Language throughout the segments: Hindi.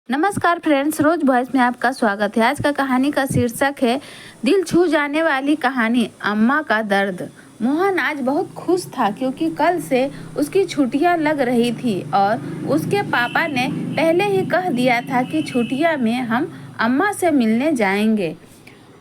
नमस्कार फ्रेंड्स, रोज वॉइस में आपका स्वागत है। आज का कहानी का शीर्षक है दिल छू जाने वाली कहानी, अम्मा का दर्द। मोहन आज बहुत खुश था क्योंकि कल से उसकी छुट्टियां लग रही थी और उसके पापा ने पहले ही कह दिया था कि छुट्टियां में हम अम्मा से मिलने जाएंगे।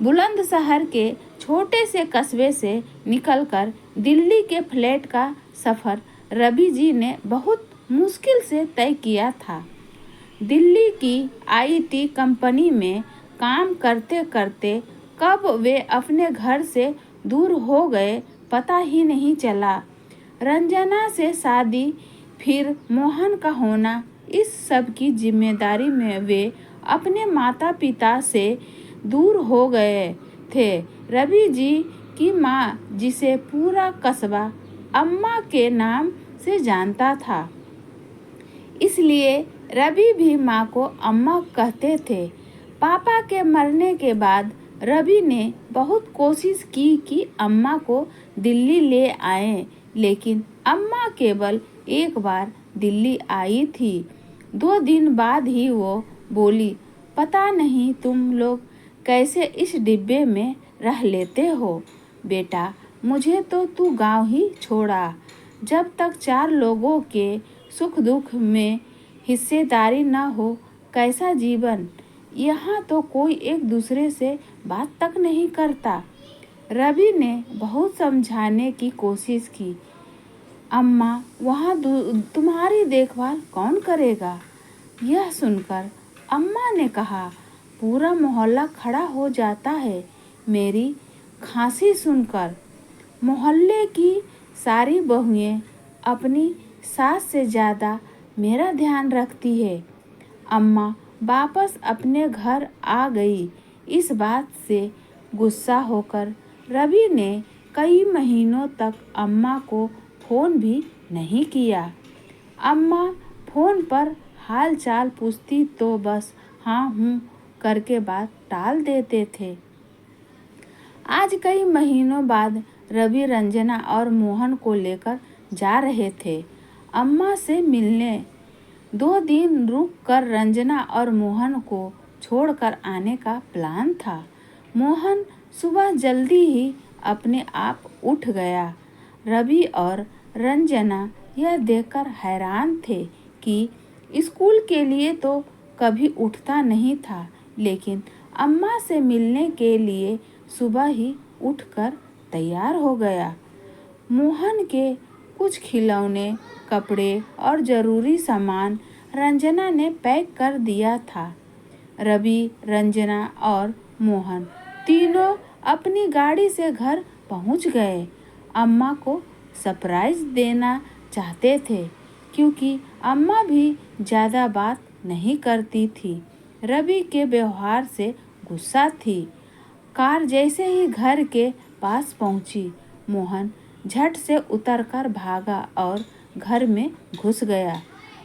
बुलंदशहर के छोटे से कस्बे से निकलकर दिल्ली के फ्लैट का सफ़र रवि जी ने बहुत मुश्किल से तय किया था। दिल्ली की आईटी कंपनी में काम करते करते कब वे अपने घर से दूर हो गए पता ही नहीं चला। रंजना से शादी, फिर मोहन का होना, इस सब की जिम्मेदारी में वे अपने माता पिता से दूर हो गए थे। रवि जी की माँ, जिसे पूरा कस्बा अम्मा के नाम से जानता था, इसलिए रवि भी माँ को अम्मा कहते थे। पापा के मरने के बाद रवि ने बहुत कोशिश की कि अम्मा को दिल्ली ले आए, लेकिन अम्मा केवल एक बार दिल्ली आई थी। 2 दिन बाद ही वो बोली, पता नहीं तुम लोग कैसे इस डिब्बे में रह लेते हो बेटा, मुझे तो तू गाँव ही छोड़ा। जब तक 4 लोगों के सुख दुख में हिस्सेदारी न हो, कैसा जीवन। यहाँ तो कोई एक दूसरे से बात तक नहीं करता। रवि ने बहुत समझाने की कोशिश की, अम्मा वहाँ तुम्हारी देखभाल कौन करेगा। यह सुनकर अम्मा ने कहा, पूरा मोहल्ला खड़ा हो जाता है मेरी खांसी सुनकर। मोहल्ले की सारी बहुएं अपनी सास से ज़्यादा मेरा ध्यान रखती है। अम्मा वापस अपने घर आ गई। इस बात से गुस्सा होकर रवि ने कई महीनों तक अम्मा को फ़ोन भी नहीं किया। अम्मा फ़ोन पर हाल चाल पूछती तो बस हाँ हूँ करके बात टाल देते थे। आज कई महीनों बाद रवि रंजना और मोहन को लेकर जा रहे थे अम्मा से मिलने। 2 दिन रुक कर रंजना और मोहन को छोड़कर आने का प्लान था। मोहन सुबह जल्दी ही अपने आप उठ गया। रवि और रंजना यह देखकर हैरान थे कि स्कूल के लिए तो कभी उठता नहीं था, लेकिन अम्मा से मिलने के लिए सुबह ही उठकर तैयार हो गया। मोहन के कुछ खिलौने, कपड़े और ज़रूरी सामान रंजना ने पैक कर दिया था। रवि, रंजना और मोहन तीनों अपनी गाड़ी से घर पहुंच गए। अम्मा को सरप्राइज़ देना चाहते थे क्योंकि अम्मा भी ज़्यादा बात नहीं करती थी। रवि के व्यवहार से गुस्सा थी। कार जैसे ही घर के पास पहुंची, मोहन झट से उतरकर भागा और घर में घुस गया।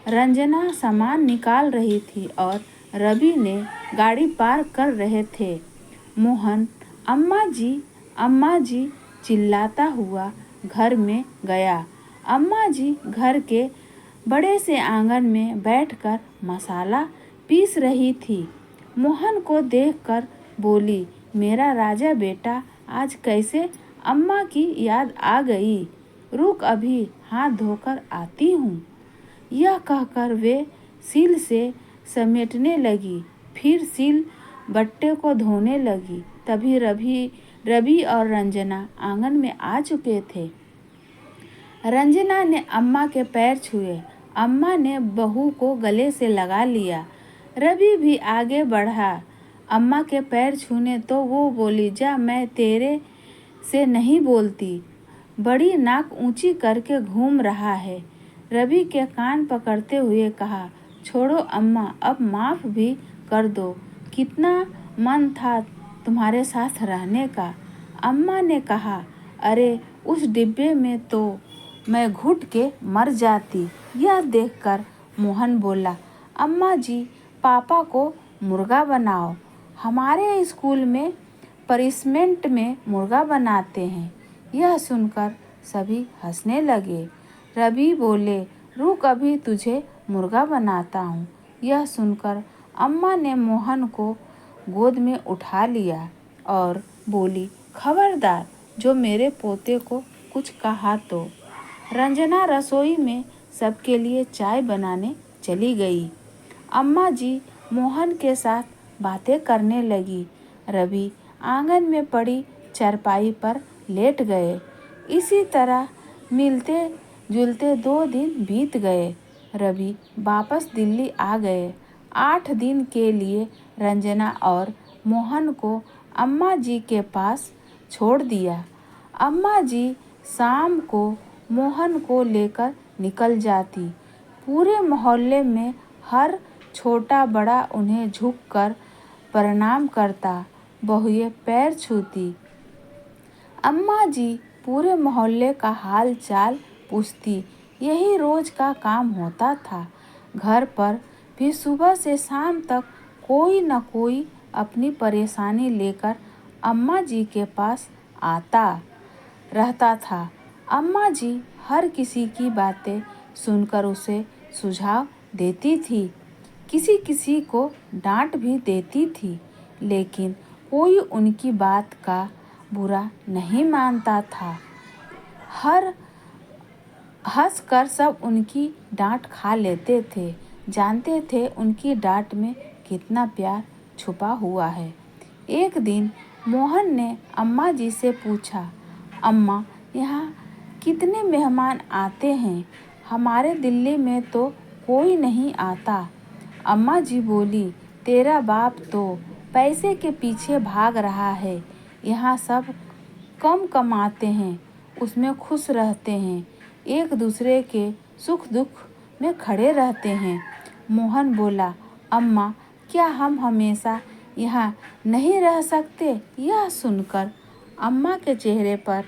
रंजना सामान निकाल रही थी और रवि ने गाड़ी पार्क कर रहे थे। मोहन अम्मा जी चिल्लाता हुआ घर में गया। अम्मा जी घर के बड़े से आंगन में बैठकर मसाला पीस रही थी। मोहन को देखकर बोली, मेरा राजा बेटा, आज कैसे अम्मा की याद आ गई। रुक, अभी हाथ धोकर आती हूँ। यह कहकर वे सील से समेटने लगी, फिर सील बट्टे को धोने लगी। तभी रवि और रंजना आंगन में आ चुके थे। रंजना ने अम्मा के पैर छुए। अम्मा ने बहू को गले से लगा लिया। रवि भी आगे बढ़ा अम्मा के पैर छूने तो वो बोली, जा, मैं तेरे से नहीं बोलती। बड़ी नाक ऊंची करके घूम रहा है। रवि के कान पकड़ते हुए कहा, छोड़ो अम्मा, अब माफ़ भी कर दो। कितना मन था तुम्हारे साथ रहने का। अम्मा ने कहा, अरे उस डिब्बे में तो मैं घुट के मर जाती। यह देखकर मोहन बोला, अम्मा जी, पापा को मुर्गा बनाओ। हमारे स्कूल में पनिशमेंट में मुर्गा बनाते हैं। यह सुनकर सभी हंसने लगे। रवि बोले, रुक, अभी तुझे मुर्गा बनाता हूँ। यह सुनकर अम्मा ने मोहन को गोद में उठा लिया और बोली, खबरदार जो मेरे पोते को कुछ कहा तो। रंजना रसोई में सबके लिए चाय बनाने चली गई। अम्मा जी मोहन के साथ बातें करने लगी। रवि आंगन में पड़ी चारपाई पर लेट गए। इसी तरह मिलते जुलते 2 दिन बीत गए। रवि वापस दिल्ली आ गए। 8 दिन के लिए रंजना और मोहन को अम्मा जी के पास छोड़ दिया। अम्मा जी शाम को मोहन को लेकर निकल जाती। पूरे मोहल्ले में हर छोटा बड़ा उन्हें झुककर प्रणाम करता, बहुएं पैर छूती। अम्मा जी पूरे मोहल्ले का हाल चाल पूछती। यही रोज का काम होता था। घर पर भी सुबह से शाम तक कोई न कोई अपनी परेशानी लेकर अम्मा जी के पास आता रहता था। अम्मा जी हर किसी की बातें सुनकर उसे सुझाव देती थी, किसी किसी को डांट भी देती थी, लेकिन कोई उनकी बात का बुरा नहीं मानता था। हर हंसकर सब उनकी डांट खा लेते थे, जानते थे उनकी डांट में कितना प्यार छुपा हुआ है। एक दिन मोहन ने अम्मा जी से पूछा, अम्मा यहाँ कितने मेहमान आते हैं? हमारे दिल्ली में तो कोई नहीं आता। अम्मा जी बोली, तेरा बाप तो पैसे के पीछे भाग रहा है। यहाँ सब कम कमाते हैं, उसमें खुश रहते हैं, एक दूसरे के सुख दुख में खड़े रहते हैं। मोहन बोला, अम्मा क्या हम हमेशा यहाँ नहीं रह सकते? यह सुनकर अम्मा के चेहरे पर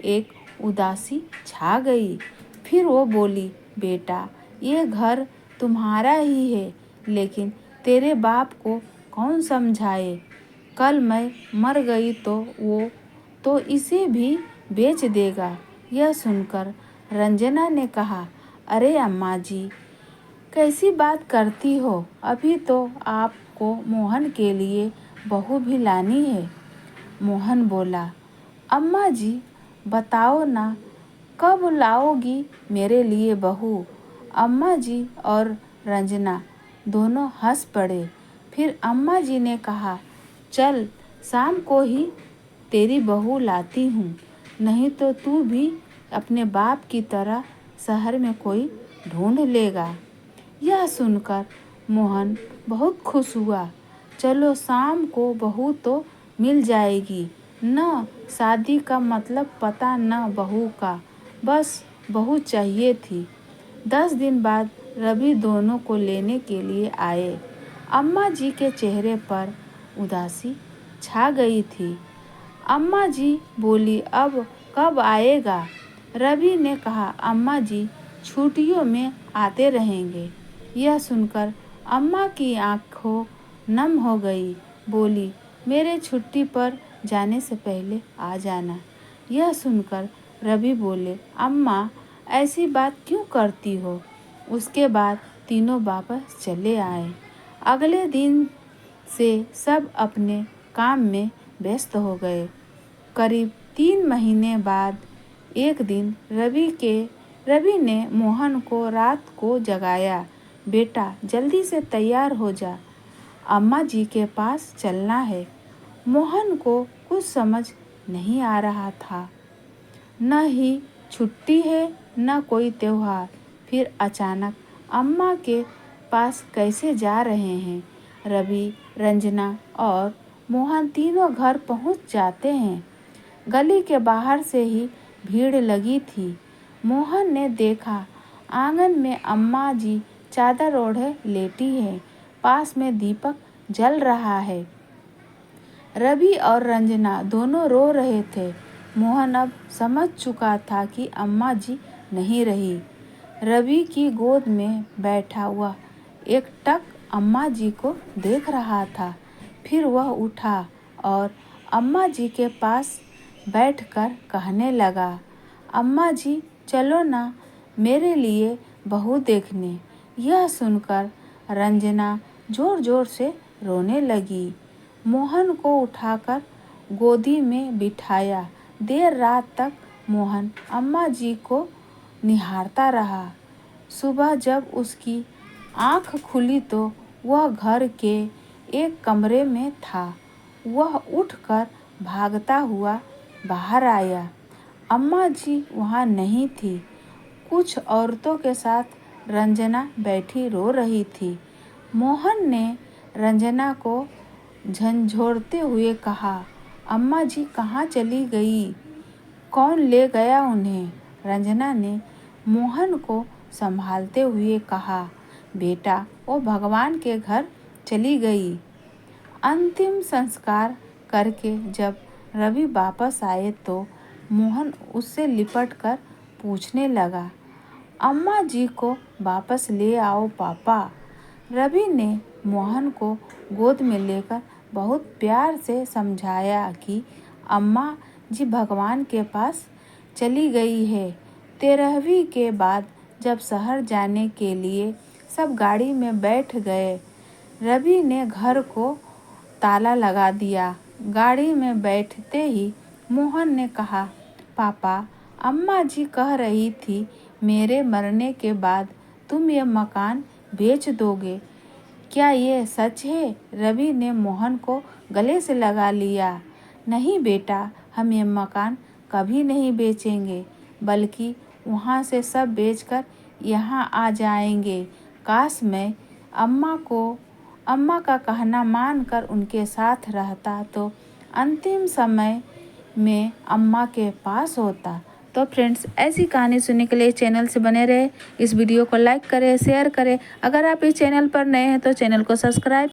एक उदासी छा गई। फिर वो बोली, बेटा ये घर तुम्हारा ही है, लेकिन तेरे बाप को कौन समझाए? कल मैं मर गई तो वो तो इसे भी बेच देगा। यह सुनकर रंजना ने कहा, अरे अम्मा जी कैसी बात करती हो? अभी तो आपको मोहन के लिए बहू भी लानी है। मोहन बोला, अम्मा जी बताओ ना कब लाओगी मेरे लिए बहू? अम्मा जी और रंजना दोनों हंस पड़े। फिर अम्मा जी ने कहा, चल शाम को ही तेरी बहू लाती हूँ, नहीं तो तू भी अपने बाप की तरह शहर में कोई ढूंढ लेगा। यह सुनकर मोहन बहुत खुश हुआ। चलो शाम को बहू तो मिल जाएगी। न शादी का मतलब पता न बहू का, बस बहू चाहिए थी। 10 दिन बाद रवि दोनों को लेने के लिए आए। अम्मा जी के चेहरे पर उदासी छा गई थी। अम्मा जी बोली, अब कब आएगा? रवि ने कहा, अम्मा जी छुट्टियों में आते रहेंगे। यह सुनकर अम्मा की आंखों नम हो गई। बोली, मेरे छुट्टी पर जाने से पहले आ जाना। यह सुनकर रवि बोले, अम्मा ऐसी बात क्यों करती हो? उसके बाद तीनों वापस चले आए। अगले दिन से सब अपने काम में व्यस्त हो गए। करीब 3 महीने बाद एक दिन रवि ने मोहन को रात को जगाया। बेटा जल्दी से तैयार हो जा, अम्मा जी के पास चलना है। मोहन को कुछ समझ नहीं आ रहा था। न ही छुट्टी है न कोई त्योहार। फिर अचानक अम्मा के पास कैसे जा रहे हैं? रवि, रंजना और मोहन तीनों घर पहुंच जाते हैं। गली के बाहर से ही भीड़ लगी थी। मोहन ने देखा आंगन में अम्मा जी चादर ओढ़े लेटी है, पास में दीपक जल रहा है। रवि और रंजना दोनों रो रहे थे। मोहन अब समझ चुका था कि अम्मा जी नहीं रही। रवि की गोद में बैठा हुआ एक टक अम्मा जी को देख रहा था। फिर वह उठा और अम्मा जी के पास बैठकर कहने लगा, अम्मा जी चलो ना मेरे लिए बहू देखने। यह सुनकर रंजना जोर जोर से रोने लगी। मोहन को उठाकर गोदी में बिठाया। देर रात तक मोहन अम्मा जी को निहारता रहा। सुबह जब उसकी आँख खुली तो वह घर के एक कमरे में था। वह उठकर भागता हुआ बाहर आया। अम्मा जी वहाँ नहीं थी। कुछ औरतों के साथ रंजना बैठी रो रही थी। मोहन ने रंजना को झंझोड़ते हुए कहा, अम्मा जी कहाँ चली गई? कौन ले गया उन्हें? रंजना ने मोहन को संभालते हुए कहा, बेटा वो भगवान के घर चली गई। अंतिम संस्कार करके जब रवि वापस आए तो मोहन उससे लिपट कर पूछने लगा, अम्मा जी को वापस ले आओ पापा। रवि ने मोहन को गोद में लेकर बहुत प्यार से समझाया कि अम्मा जी भगवान के पास चली गई है। 13वीं के बाद जब शहर जाने के लिए सब गाड़ी में बैठ गए, रवि ने घर को ताला लगा दिया। गाड़ी में बैठते ही मोहन ने कहा, पापा अम्मा जी कह रही थी मेरे मरने के बाद तुम ये मकान बेच दोगे, क्या ये सच है? रवि ने मोहन को गले से लगा लिया। नहीं बेटा, हम ये मकान कभी नहीं बेचेंगे, बल्कि वहाँ से सब बेचकर यहाँ आ जाएंगे। काश मैं अम्मा का कहना मानकर उनके साथ रहता तो अंतिम समय में अम्मा के पास होता। तो फ्रेंड्स, ऐसी कहानी सुनने के लिए चैनल से बने रहे। इस वीडियो को लाइक करें, शेयर करें। अगर आप इस चैनल पर नए हैं तो चैनल को सब्सक्राइब